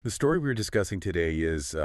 The story we're discussing today is,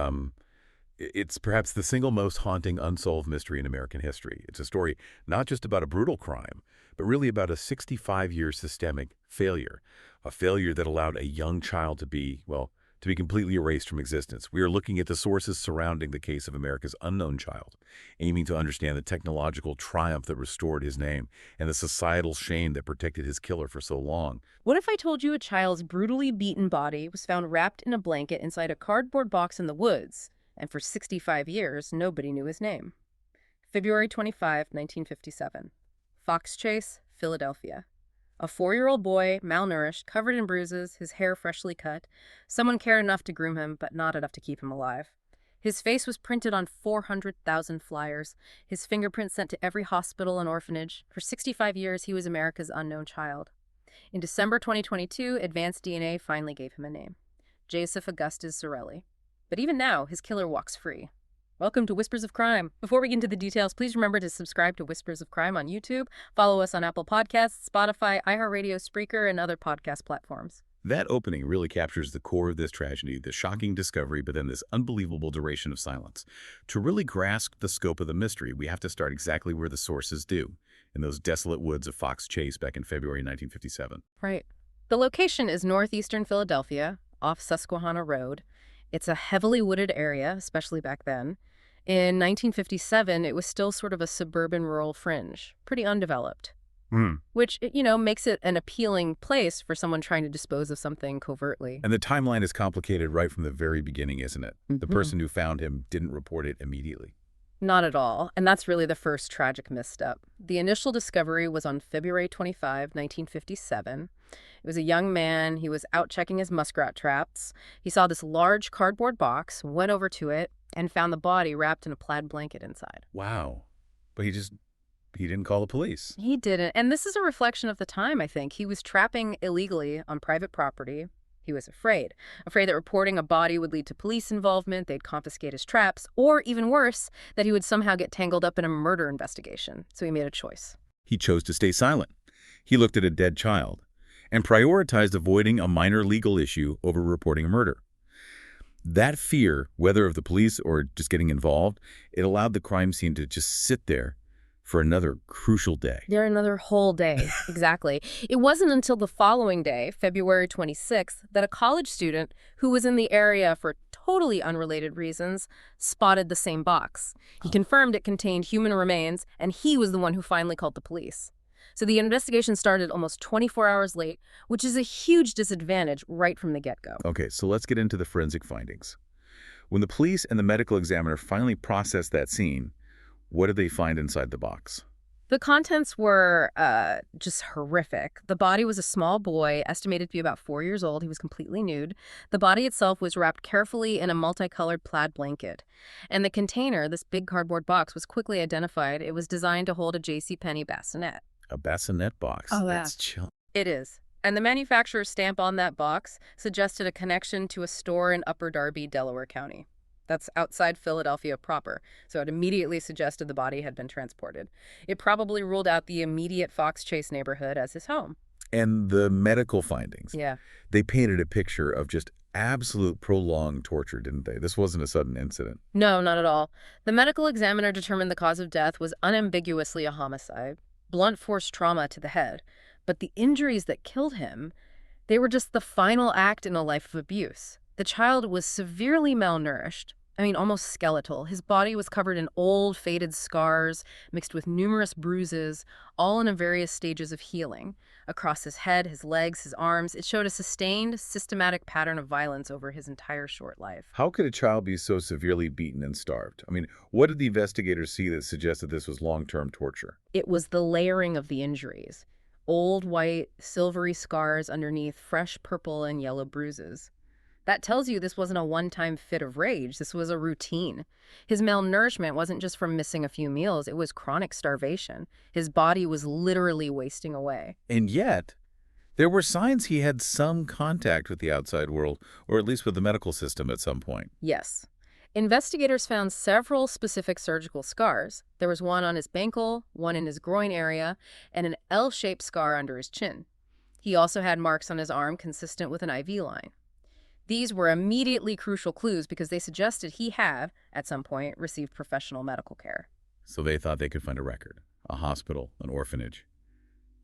it's perhaps the single most haunting unsolved mystery in American history. It's a story not just about a brutal crime, but really about a 65-year systemic failure, a failure that allowed a young child to be, well, to be completely erased from existence. We are looking at the sources surrounding the case of America's unknown child, aiming to understand the technological triumph that restored his name and the societal shame that protected his killer for so long. What if I told you a child's brutally beaten body was found wrapped in a blanket inside a cardboard box in the woods, and for 65 years, nobody knew his name? February 25, 1957. Fox Chase, Philadelphia. A 4-year-old boy, malnourished, covered in bruises, his hair freshly cut. Someone cared enough to groom him, but not enough to keep him alive. His face was printed on 400,000 flyers, his fingerprints sent to every hospital and orphanage. For 65 years, he was America's unknown child. In December 2022, advanced DNA finally gave him a name: Joseph Augustus Zarelli. But even now, his killer walks free. Welcome to Whispers of Crime. Before we get into the details, please remember to subscribe to Whispers of Crime on YouTube, follow us on Apple Podcasts, Spotify, iHeartRadio, Spreaker, and other podcast platforms. That opening really captures the core of this tragedy, the shocking discovery, but then this unbelievable duration of silence. To really grasp the scope of the mystery, we have to start exactly where the sources do, in those desolate woods of Fox Chase back in February 1957. Right. The location is northeastern Philadelphia, off Susquehanna Road. It's a heavily wooded area, especially back then. In 1957, it was still sort of a suburban rural fringe, pretty undeveloped, which, makes it an appealing place for someone trying to dispose of something covertly. And the timeline is complicated right from the very beginning, isn't it? The person who found him didn't report it immediately. Not at all, and that's really the first tragic misstep. The initial discovery was on February 25, 1957. It was a young man. He was out checking his muskrat traps. He saw this large cardboard box, went over to it, and found the body wrapped in a plaid blanket inside. Wow. But he didn't call the police. He didn't, and this is a reflection of the time, I think. He was trapping illegally on private property. He was afraid that reporting a body would lead to police involvement, they'd confiscate his traps, or even worse, that he would somehow get tangled up in a murder investigation. So he made a choice. He chose to stay silent. He looked at a dead child and prioritized avoiding a minor legal issue over reporting a murder. That fear, whether of the police or just getting involved, it allowed the crime scene to just sit there for another crucial day. There another whole day, exactly. It wasn't until the following day, February 26th, that a college student who was in the area for totally unrelated reasons spotted the same box. He confirmed it contained human remains, and he was the one who finally called the police. So the investigation started almost 24 hours late, which is a huge disadvantage right from the get-go. Okay, so let's get into the forensic findings. When the police and the medical examiner finally processed that scene, what did they find inside the box? The contents were just horrific. The body was a small boy, estimated to be about 4 years old. He was completely nude. The body itself was wrapped carefully in a multicolored plaid blanket. And the container, this big cardboard box, was quickly identified. It was designed to hold a JCPenney bassinet. A bassinet box. Oh, yeah. That's chill. It is. And the manufacturer's stamp on that box suggested a connection to a store in Upper Darby, Delaware County. That's outside Philadelphia proper, so it immediately suggested the body had been transported. It probably ruled out the immediate Fox Chase neighborhood as his home. And the medical findings. Yeah. They painted a picture of just absolute prolonged torture, didn't they? This wasn't a sudden incident. No, not at all. The medical examiner determined the cause of death was unambiguously a homicide, blunt force trauma to the head. But the injuries that killed him, they were just the final act in a life of abuse. The child was severely malnourished, almost skeletal. His body was covered in old, faded scars, mixed with numerous bruises, all in various stages of healing. Across his head, his legs, his arms, it showed a sustained, systematic pattern of violence over his entire short life. How could a child be so severely beaten and starved? What did the investigators see that suggested this was long-term torture? It was the layering of the injuries. Old, white, silvery scars underneath fresh purple and yellow bruises. That tells you this wasn't a one-time fit of rage. This was a routine. His malnourishment wasn't just from missing a few meals. It was chronic starvation. His body was literally wasting away. And yet, there were signs he had some contact with the outside world, or at least with the medical system at some point. Yes. Investigators found several specific surgical scars. There was one on his ankle, one in his groin area, and an L-shaped scar under his chin. He also had marks on his arm consistent with an IV line. These were immediately crucial clues because they suggested he had, at some point, received professional medical care. So they thought they could find a record, a hospital, an orphanage.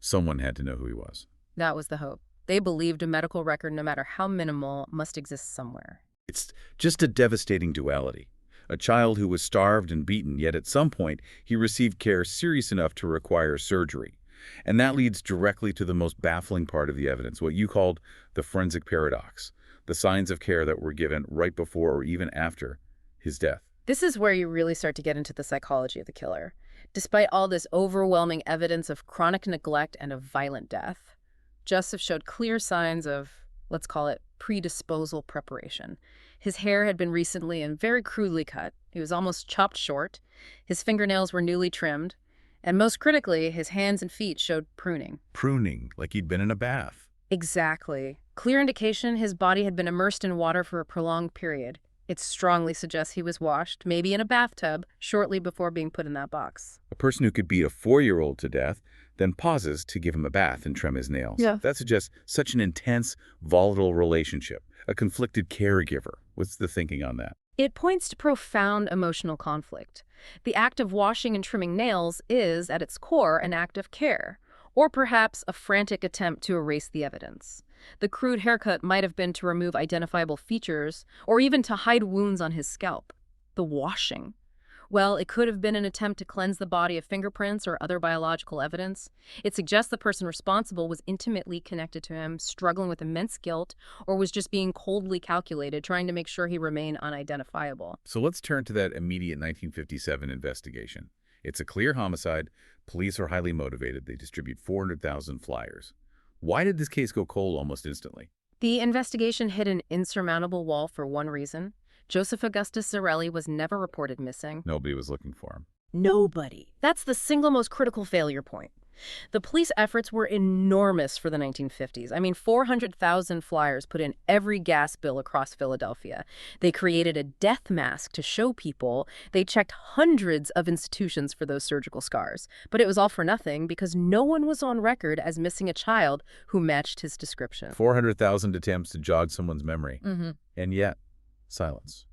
Someone had to know who he was. That was the hope. They believed a medical record, no matter how minimal, must exist somewhere. It's just a devastating duality. A child who was starved and beaten, yet at some point he received care serious enough to require surgery. And that leads directly to the most baffling part of the evidence, what you called the forensic paradox, the signs of care that were given right before or even after his death. This is where you really start to get into the psychology of the killer. Despite all this overwhelming evidence of chronic neglect and of violent death, Joseph showed clear signs of, let's call it, predisposal preparation. His hair had been recently and very crudely cut. He was almost chopped short. His fingernails were newly trimmed. And most critically, his hands and feet showed pruning. Pruning, like he'd been in a bath. Exactly. Clear indication his body had been immersed in water for a prolonged period. It strongly suggests he was washed, maybe in a bathtub, shortly before being put in that box. A person who could beat a 4-year-old to death then pauses to give him a bath and trim his nails. Yeah. That suggests such an intense, volatile relationship, a conflicted caregiver. What's the thinking on that? It points to profound emotional conflict. The act of washing and trimming nails is, at its core, an act of care, or perhaps a frantic attempt to erase the evidence. The crude haircut might have been to remove identifiable features, or even to hide wounds on his scalp. The washing. Well, it could have been an attempt to cleanse the body of fingerprints or other biological evidence. It suggests the person responsible was intimately connected to him, struggling with immense guilt, or was just being coldly calculated, trying to make sure he remained unidentifiable. So let's turn to that immediate 1957 investigation. It's a clear homicide. Police are highly motivated. They distribute 400,000 flyers. Why did this case go cold almost instantly? The investigation hit an insurmountable wall for one reason. Joseph Augustus Zarelli was never reported missing. Nobody was looking for him. Nobody. That's the single most critical failure point. The police efforts were enormous for the 1950s. I mean, 400,000 flyers put in every gas bill across Philadelphia. They created a death mask to show people. They checked hundreds of institutions for those surgical scars. But it was all for nothing because no one was on record as missing a child who matched his description. 400,000 attempts to jog someone's memory. Mm-hmm. And yet, silence.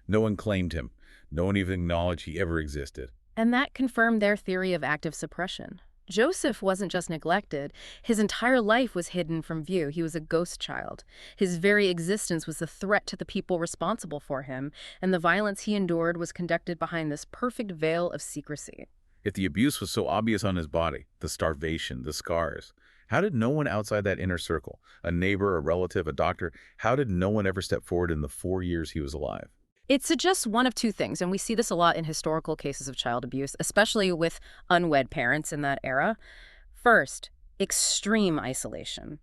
No one claimed him. No one even acknowledged he ever existed. And that confirmed their theory of active suppression. Joseph wasn't just neglected. His entire life was hidden from view. He was a ghost child. His very existence was a threat to the people responsible for him, and the violence he endured was conducted behind this perfect veil of secrecy. If the abuse was so obvious on his body, the starvation, the scars, how did no one outside that inner circle, a neighbor, a relative, a doctor, how did no one ever step forward in the 4 years he was alive? It suggests one of two things, and we see this a lot in historical cases of child abuse, especially with unwed parents in that era. First, extreme isolation.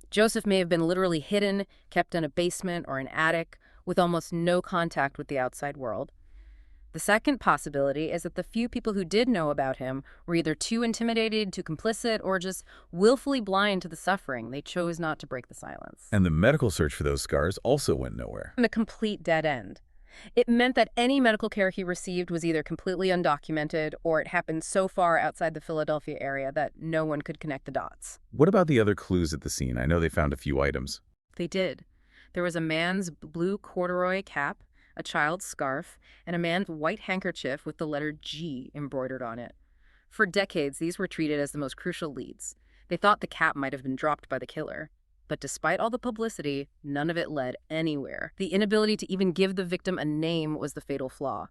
Joseph may have been literally hidden, kept in a basement or an attic, with almost no contact with the outside world. The second possibility is that the few people who did know about him were either too intimidated, too complicit, or just willfully blind to the suffering. They chose not to break the silence. And the medical search for those scars also went nowhere. And a complete dead end. It meant that any medical care he received was either completely undocumented or it happened so far outside the Philadelphia area that no one could connect the dots. What about the other clues at the scene? I know they found a few items. They did. There was a man's blue corduroy cap, a child's scarf, and a man's white handkerchief with the letter G embroidered on it. For decades, these were treated as the most crucial leads. They thought the cap might have been dropped by the killer. But despite all the publicity, none of it led anywhere. The inability to even give the victim a name was the fatal flaw.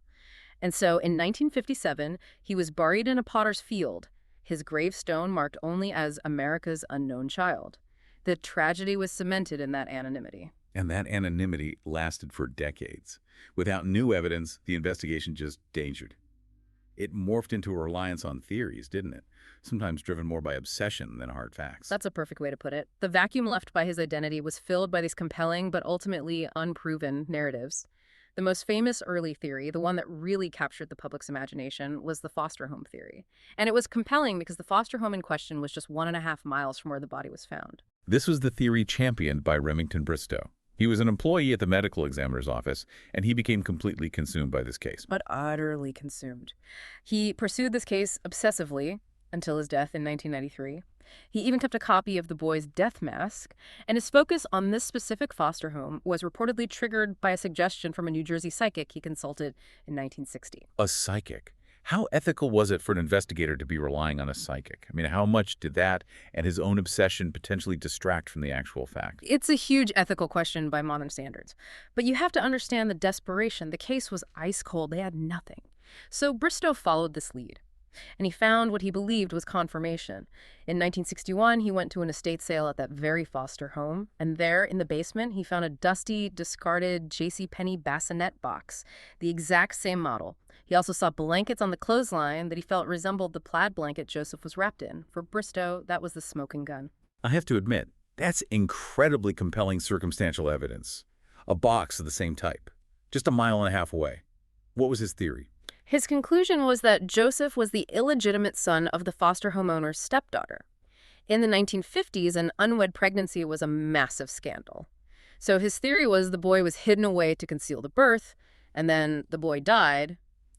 And so, in 1957, he was buried in a potter's field, his gravestone marked only as America's unknown child. The tragedy was cemented in that anonymity. And that anonymity lasted for decades. Without new evidence, the investigation just dangered. It morphed into a reliance on theories, didn't it? Sometimes driven more by obsession than hard facts. That's a perfect way to put it. The vacuum left by his identity was filled by these compelling but ultimately unproven narratives. The most famous early theory, the one that really captured the public's imagination, was the foster home theory. And it was compelling because the foster home in question was just 1.5 miles from where the body was found. This was the theory championed by Remington Bristow. He was an employee at the medical examiner's office, and he became completely consumed by this case. But utterly consumed. He pursued this case obsessively. until his death in 1993. He even kept a copy of the boy's death mask, and his focus on this specific foster home was reportedly triggered by a suggestion from a New Jersey psychic he consulted in 1960. A psychic. How ethical was it for an investigator to be relying on a psychic? I mean, how much did that and his own obsession potentially distract from the actual fact? It's a huge ethical question by modern standards, but you have to understand the desperation. The case was ice cold. They had nothing. So Bristow followed this lead, and he found what he believed was confirmation. In 1961, he went to an estate sale at that very foster home, and there in the basement, he found a dusty, discarded JCPenney bassinet box, the exact same model. He also saw blankets on the clothesline that he felt resembled the plaid blanket Joseph was wrapped in. For Bristow, that was the smoking gun. I have to admit, that's incredibly compelling circumstantial evidence. A box of the same type, just a mile and a half away. What was his theory? His conclusion was that Joseph was the illegitimate son of the foster home owner's stepdaughter. In the 1950s, an unwed pregnancy was a massive scandal. So his theory was the boy was hidden away to conceal the birth, and then the boy died,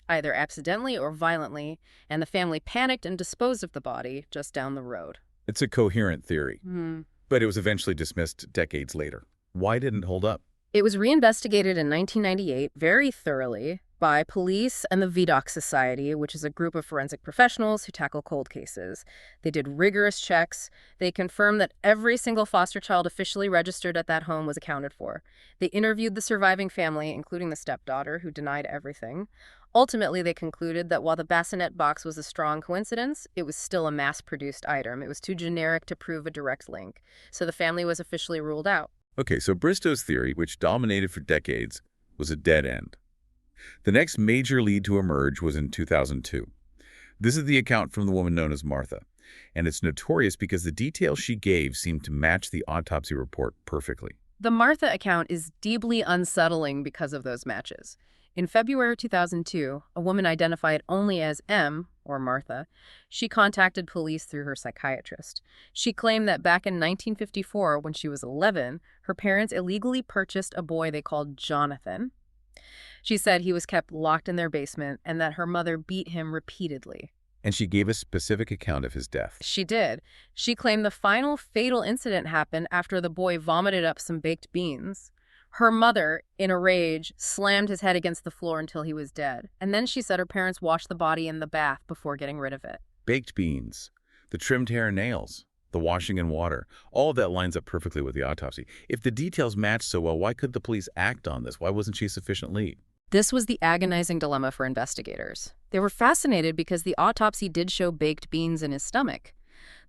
either accidentally or violently, and the family panicked and disposed of the body just down the road. It's a coherent theory, Hmm. but it was eventually dismissed decades later. Why didn't it hold up? It was reinvestigated in 1998 very thoroughly by police and the VDOC Society, which is a group of forensic professionals who tackle cold cases. They did rigorous checks. They confirmed that every single foster child officially registered at that home was accounted for. They interviewed the surviving family, including the stepdaughter, who denied everything. Ultimately, they concluded that while the bassinet box was a strong coincidence, it was still a mass-produced item. It was too generic to prove a direct link. So the family was officially ruled out. Okay, so Bristow's theory, which dominated for decades, was a dead end. The next major lead to emerge was in 2002. This is the account from the woman known as Martha, and it's notorious because the details she gave seemed to match the autopsy report perfectly. The Martha account is deeply unsettling because of those matches. In February 2002, a woman identified only as M, or Martha, she contacted police through her psychiatrist. She claimed that back in 1954, when she was 11, her parents illegally purchased a boy they called Jonathan. She said he was kept locked in their basement and that her mother beat him repeatedly. And she gave a specific account of his death. She did. She claimed the final fatal incident happened after the boy vomited up some baked beans. Her mother, in a rage, slammed his head against the floor until he was dead. And then she said her parents washed the body in the bath before getting rid of it. Baked beans, the trimmed hair and nails, the washing in water, all of that lines up perfectly with the autopsy. If the details match so well, why could the police act on this? Why wasn't she a sufficient lead? This was the agonizing dilemma for investigators. They were fascinated because the autopsy did show baked beans in his stomach.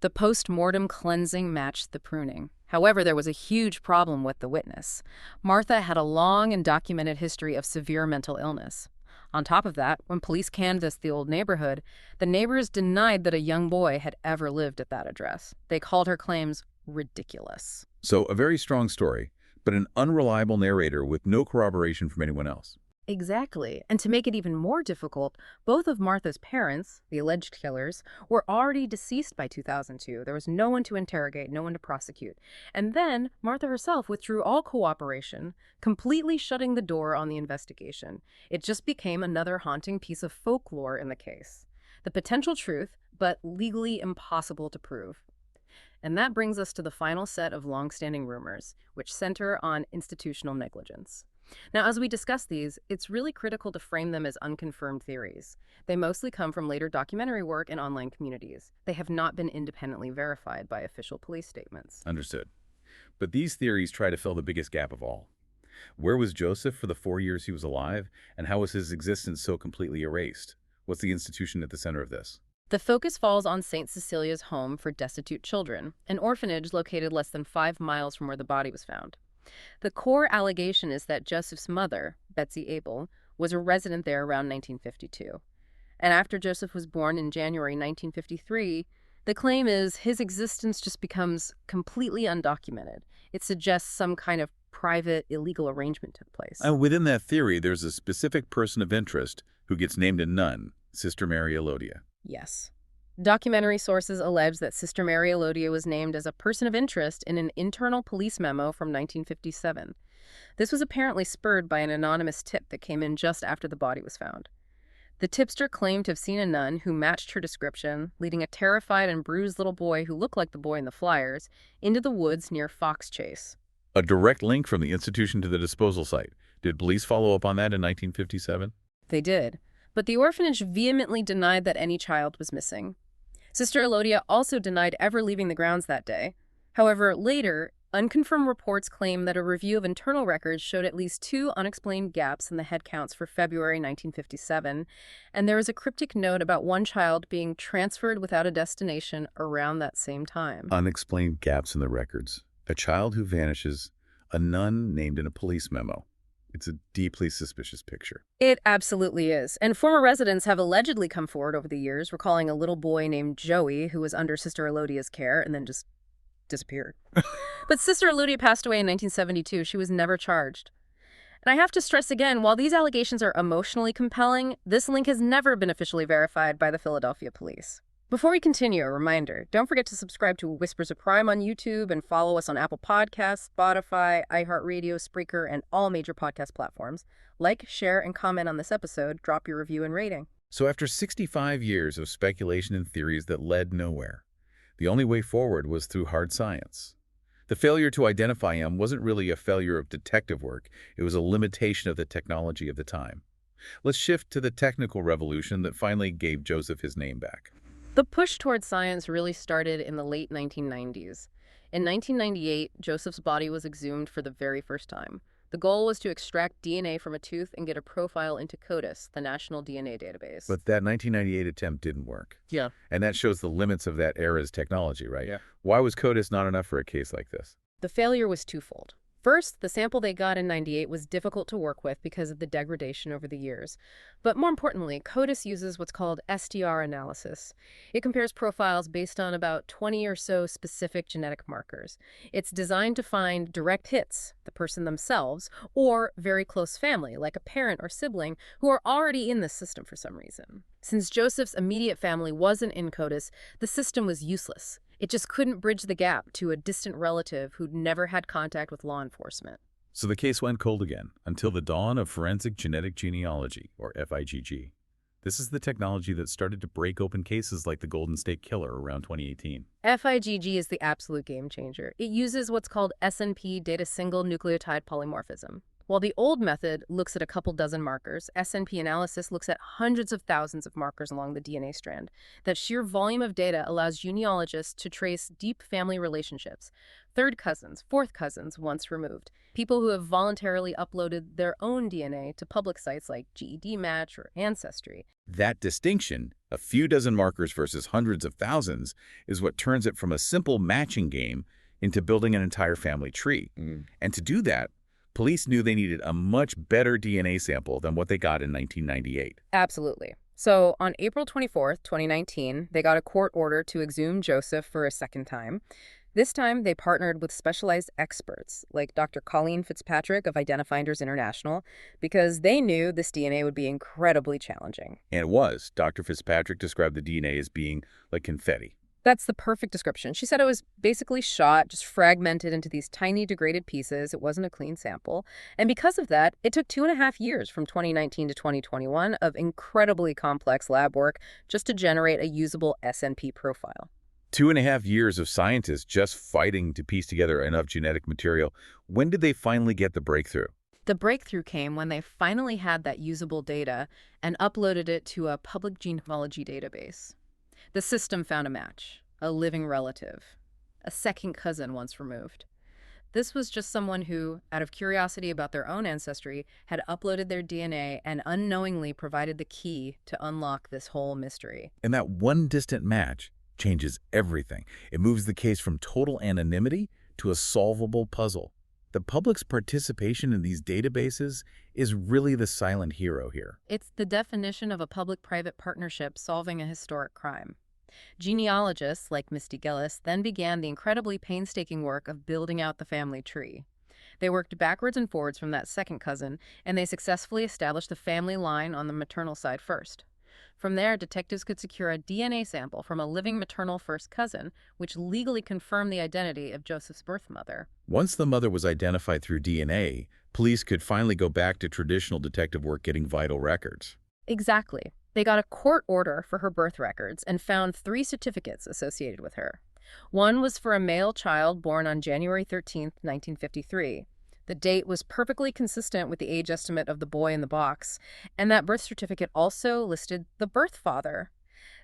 The post-mortem cleansing matched the pruning. However, there was a huge problem with the witness. Martha had a long and documented history of severe mental illness. On top of that, when police canvassed the old neighborhood, the neighbors denied that a young boy had ever lived at that address. They called her claims ridiculous. So a very strong story, but an unreliable narrator with no corroboration from anyone else. Exactly. And to make it even more difficult, both of Martha's parents, the alleged killers, were already deceased by 2002. There was no one to interrogate, no one to prosecute. And then Martha herself withdrew all cooperation, completely shutting the door on the investigation. It just became another haunting piece of folklore in the case. The potential truth, but legally impossible to prove. And that brings us to the final set of long-standing rumors, which center on institutional negligence. Now, as we discuss these, it's really critical to frame them as unconfirmed theories. They mostly come from later documentary work and online communities. They have not been independently verified by official police statements. Understood. But these theories try to fill the biggest gap of all. Where was Joseph for the 4 years he was alive, and how was his existence so completely erased? What's the institution at the center of this? The focus falls on St. Cecilia's Home for Destitute Children, an orphanage located less than 5 miles from where the body was found. The core allegation is that Joseph's mother, Betsy Abel, was a resident there around 1952. And after Joseph was born in January 1953, the claim is his existence just becomes completely undocumented. It suggests some kind of private, illegal arrangement took place. And within that theory, there's a specific person of interest who gets named a nun, Sister Mary Elodia. Yes. Documentary sources allege that Sister Mary Elodia was named as a person of interest in an internal police memo from 1957. This was apparently spurred by an anonymous tip that came in just after the body was found. The tipster claimed to have seen a nun who matched her description, leading a terrified and bruised little boy who looked like the boy in the flyers into the woods near Fox Chase. A direct link from the institution to the disposal site. Did police follow up on that in 1957? They did, but the orphanage vehemently denied that any child was missing. Sister Elodia also denied ever leaving the grounds that day. However, later, unconfirmed reports claim that a review of internal records showed at least 2 unexplained gaps in the head counts for February 1957, and there is a cryptic note about one child being transferred without a destination around that same time. Unexplained gaps in the records. A child who vanishes, a nun named in a police memo. It's a deeply suspicious picture. It absolutely is. And former residents have allegedly come forward over the years, recalling a little boy named Joey who was under Sister Elodia's care and then just disappeared. But Sister Elodia passed away in 1972. She was never charged. And I have to stress again, while these allegations are emotionally compelling, this link has never been officially verified by the Philadelphia police. Before we continue, a reminder, don't forget to subscribe to Whispers of Crime on YouTube and follow us on Apple Podcasts, Spotify, iHeartRadio, Spreaker, and all major podcast platforms. Like, share, and comment on this episode. Drop your review and rating. So after 65 years of speculation and theories that led nowhere, the only way forward was through hard science. The failure to identify him wasn't really a failure of detective work. It was a limitation of the technology of the time. Let's shift to the technical revolution that finally gave Joseph his name back. The push toward science really started in the late 1990s. In 1998, Joseph's body was exhumed for the very first time. The goal was to extract DNA from a tooth and get a profile into CODIS, the national DNA database. But that 1998 attempt didn't work. Yeah. And that shows the limits of that era's technology, right? Yeah. Why was CODIS not enough for a case like this? The failure was twofold. First, the sample they got in '98 was difficult to work with because of the degradation over the years. But more importantly, CODIS uses what's called STR analysis. It compares profiles based on about 20 or so specific genetic markers. It's designed to find direct hits, the person themselves, or very close family, like a parent or sibling, who are already in the system for some reason. Since Joseph's immediate family wasn't in CODIS, the system was useless. It just couldn't bridge the gap to a distant relative who'd never had contact with law enforcement. So the case went cold again, until the dawn of forensic genetic genealogy, or FIGG. This is the technology that started to break open cases like the Golden State Killer around 2018. FIGG is the absolute game changer. It uses what's called SNP, data single nucleotide polymorphism. While the old method looks at a couple dozen markers, SNP analysis looks at hundreds of thousands of markers along the DNA strand. That sheer volume of data allows genealogists to trace deep family relationships, third cousins, fourth cousins once removed, people who have voluntarily uploaded their own DNA to public sites like GED Match or Ancestry. That distinction, a few dozen markers versus hundreds of thousands, is what turns it from a simple matching game into building an entire family tree. And to do that, police knew they needed a much better DNA sample than what they got in 1998. Absolutely. So on April 24th, 2019, they got a court order to exhume Joseph for a second time. This time, they partnered with specialized experts like Dr. Colleen Fitzpatrick of Identifinders International because they knew this DNA would be incredibly challenging. And it was. Dr. Fitzpatrick described the DNA as being like confetti. That's the perfect description. She said it was basically shot, just fragmented into these tiny degraded pieces. It wasn't a clean sample. And because of that, it took 2.5 years from 2019 to 2021 of incredibly complex lab work just to generate a usable SNP profile. 2.5 years of scientists just fighting to piece together enough genetic material. When did they finally get the breakthrough? The breakthrough came when they finally had that usable data and uploaded it to a public genealogy database. The system found a match, a living relative, a second cousin once removed. This was just someone who, out of curiosity about their own ancestry, had uploaded their DNA and unknowingly provided the key to unlock this whole mystery. And that one distant match changes everything. It moves the case from total anonymity to a solvable puzzle. The public's participation in these databases is really the silent hero here. It's the definition of a public-private partnership solving a historic crime. Genealogists, like Misty Gillis, then began the incredibly painstaking work of building out the family tree. They worked backwards and forwards from that second cousin, and they successfully established the family line on the maternal side first. From there, detectives could secure a DNA sample from a living maternal first cousin, which legally confirmed the identity of Joseph's birth mother. Once the mother was identified through DNA, police could finally go back to traditional detective work getting vital records. Exactly. They got a court order for her birth records and found 3 certificates associated with her. One was for a male child born on January 13th, 1953. The date was perfectly consistent with the age estimate of the boy in the box, and that birth certificate also listed the birth father.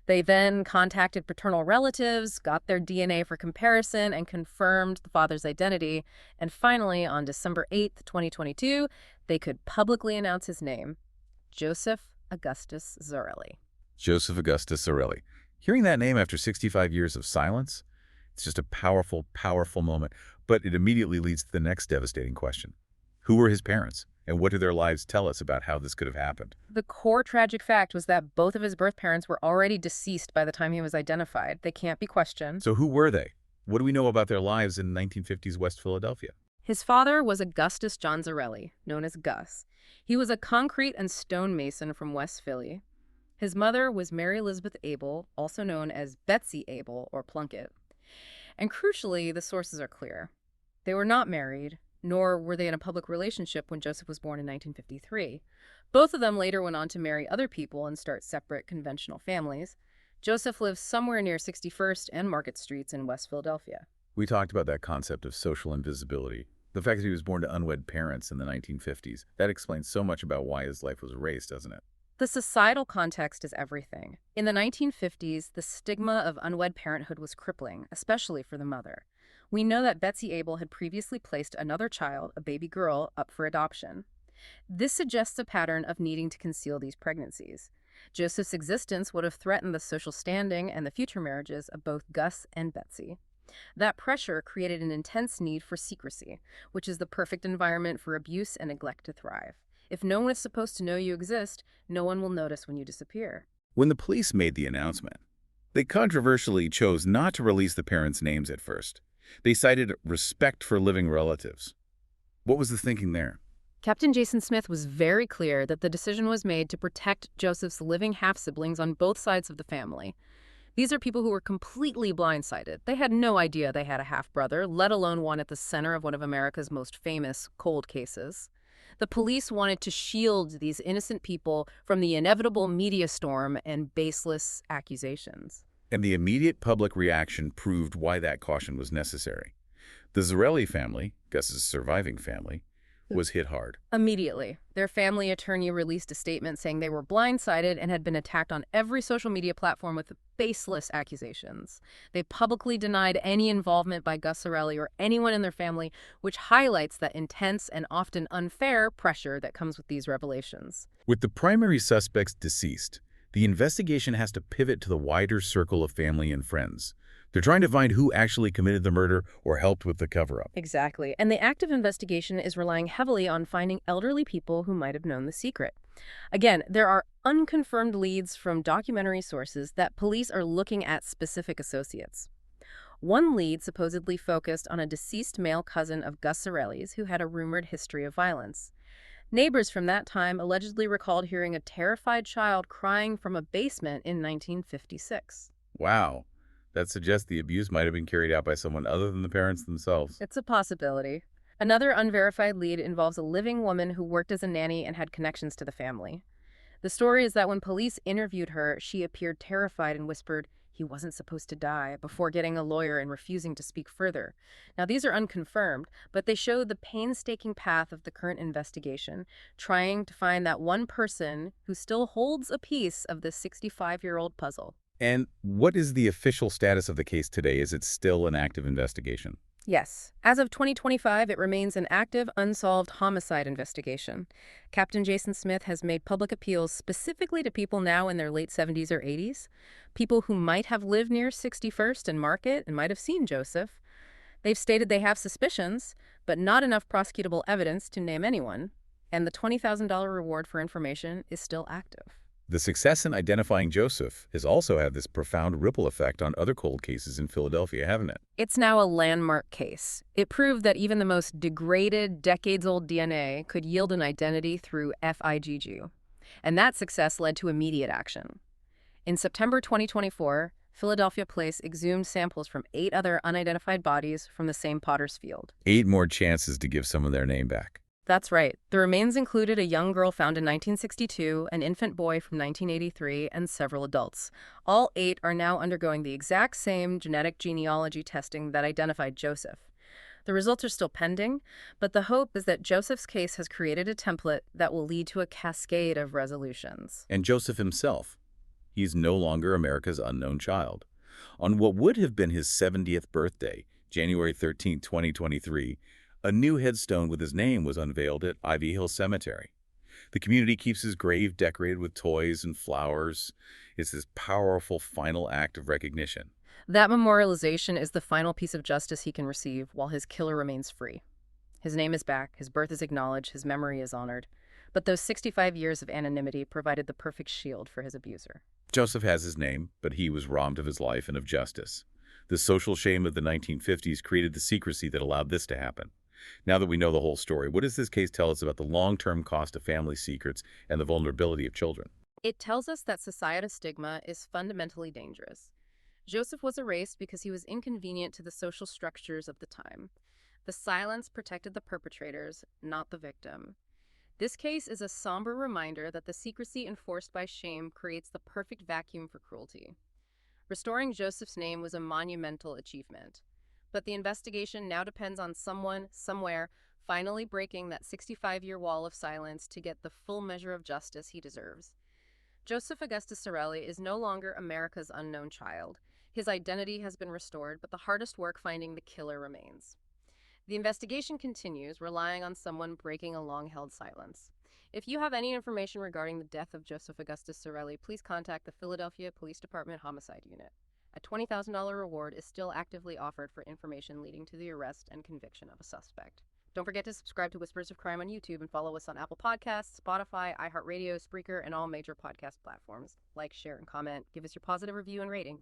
They then contacted paternal relatives, got their DNA for comparison, and confirmed the father's identity. And finally, on December 8th, 2022, they could publicly announce his name, Joseph Augustus Zarelli. Joseph Augustus Zarelli. Hearing that name after 65 years of silence, it's just a powerful, powerful moment. But it immediately leads to the next devastating question. Who were his parents? And what do their lives tell us about how this could have happened? The core tragic fact was that both of his birth parents were already deceased by the time he was identified. They can't be questioned. So who were they? What do we know about their lives in 1950s West Philadelphia? His father was Augustus John Zarelli, known as Gus. He was a concrete and stonemason from West Philly. His mother was Mary Elizabeth Abel, also known as Betsy Abel or Plunkett. And crucially, the sources are clear. They were not married, nor were they in a public relationship when Joseph was born in 1953. Both of them later went on to marry other people and start separate conventional families. Joseph lives somewhere near 61st and Market Streets in West Philadelphia. We talked about that concept of social invisibility. The fact that he was born to unwed parents in the 1950s, that explains so much about why his life was erased, doesn't it? The societal context is everything. In the 1950s, the stigma of unwed parenthood was crippling, especially for the mother. We know that Betsy Abel had previously placed another child, a baby girl, up for adoption. This suggests a pattern of needing to conceal these pregnancies. Joseph's existence would have threatened the social standing and the future marriages of both Gus and Betsy. That pressure created an intense need for secrecy, which is the perfect environment for abuse and neglect to thrive. If no one is supposed to know you exist, no one will notice when you disappear. When the police made the announcement, they controversially chose not to release the parents' names at first. They cited respect for living relatives. What was the thinking there? Captain Jason Smith was very clear that the decision was made to protect Joseph's living half-siblings on both sides of the family. These are people who were completely blindsided. They had no idea they had a half-brother, let alone one at the center of one of America's most famous cold cases. The police wanted to shield these innocent people from the inevitable media storm and baseless accusations. And the immediate public reaction proved why that caution was necessary. The Zarelli family, Gus's surviving family, was hit hard. Immediately, their family attorney released a statement saying they were blindsided and had been attacked on every social media platform with baseless accusations. They publicly denied any involvement by Gus Zarelli or anyone in their family, which highlights that intense and often unfair pressure that comes with these revelations. With the primary suspects deceased, the investigation has to pivot to the wider circle of family and friends. They're trying to find who actually committed the murder or helped with the cover-up. Exactly. And the active investigation is relying heavily on finding elderly people who might have known the secret. Again, there are unconfirmed leads from documentary sources that police are looking at specific associates. One lead supposedly focused on a deceased male cousin of Gus Zarelli's who had a rumored history of violence. Neighbors from that time allegedly recalled hearing a terrified child crying from a basement in 1956. Wow. That suggests the abuse might have been carried out by someone other than the parents themselves. It's a possibility. Another unverified lead involves a living woman who worked as a nanny and had connections to the family. The story is that when police interviewed her, she appeared terrified and whispered, "He wasn't supposed to die," before getting a lawyer and refusing to speak further. Now, these are unconfirmed, but they show the painstaking path of the current investigation, trying to find that one person who still holds a piece of this 65-year-old puzzle. And what is the official status of the case today? Is it still an active investigation? Yes. As of 2025, it remains an active, unsolved homicide investigation. Captain Jason Smith has made public appeals specifically to people now in their late 70s or 80s, people who might have lived near 61st and Market and might have seen Joseph. They've stated they have suspicions, but not enough prosecutable evidence to name anyone, and the $20,000 reward for information is still active. The success in identifying Joseph has also had this profound ripple effect on other cold cases in Philadelphia, haven't it? It's now a landmark case. It proved that even the most degraded, decades-old DNA could yield an identity through FIGG. And that success led to immediate action. In September 2024, Philadelphia Police exhumed samples from 8 other unidentified bodies from the same potter's field. 8 more chances to give someone their name back. That's right. The remains included a young girl found in 1962, an infant boy from 1983, and several adults. All 8 are now undergoing the exact same genetic genealogy testing that identified Joseph. The results are still pending, but the hope is that Joseph's case has created a template that will lead to a cascade of resolutions. And Joseph himself, he's no longer America's unknown child. On what would have been his 70th birthday, January 13, 2023, a new headstone with his name was unveiled at Ivy Hill Cemetery. The community keeps his grave decorated with toys and flowers. It's this powerful final act of recognition. That memorialization is the final piece of justice he can receive while his killer remains free. His name is back, his birth is acknowledged, his memory is honored. But those 65 years of anonymity provided the perfect shield for his abuser. Joseph has his name, but he was robbed of his life and of justice. The social shame of the 1950s created the secrecy that allowed this to happen. Now that we know the whole story, what does this case tell us about the long-term cost of family secrets and the vulnerability of children? It tells us that societal stigma is fundamentally dangerous. Joseph was erased because he was inconvenient to the social structures of the time. The silence protected the perpetrators, not the victim. This case is a somber reminder that the secrecy enforced by shame creates the perfect vacuum for cruelty. Restoring Joseph's name was a monumental achievement. But the investigation now depends on someone, somewhere, finally breaking that 65-year wall of silence to get the full measure of justice he deserves. Joseph Augustus Zarelli is no longer America's unknown child. His identity has been restored, but the hardest work finding the killer remains. The investigation continues, relying on someone breaking a long-held silence. If you have any information regarding the death of Joseph Augustus Zarelli, please contact the Philadelphia Police Department Homicide Unit. A $20,000 reward is still actively offered for information leading to the arrest and conviction of a suspect. Don't forget to subscribe to Whispers of Crime on YouTube and follow us on Apple Podcasts, Spotify, iHeartRadio, Spreaker, and all major podcast platforms. Like, share, and comment. Give us your positive review and rating.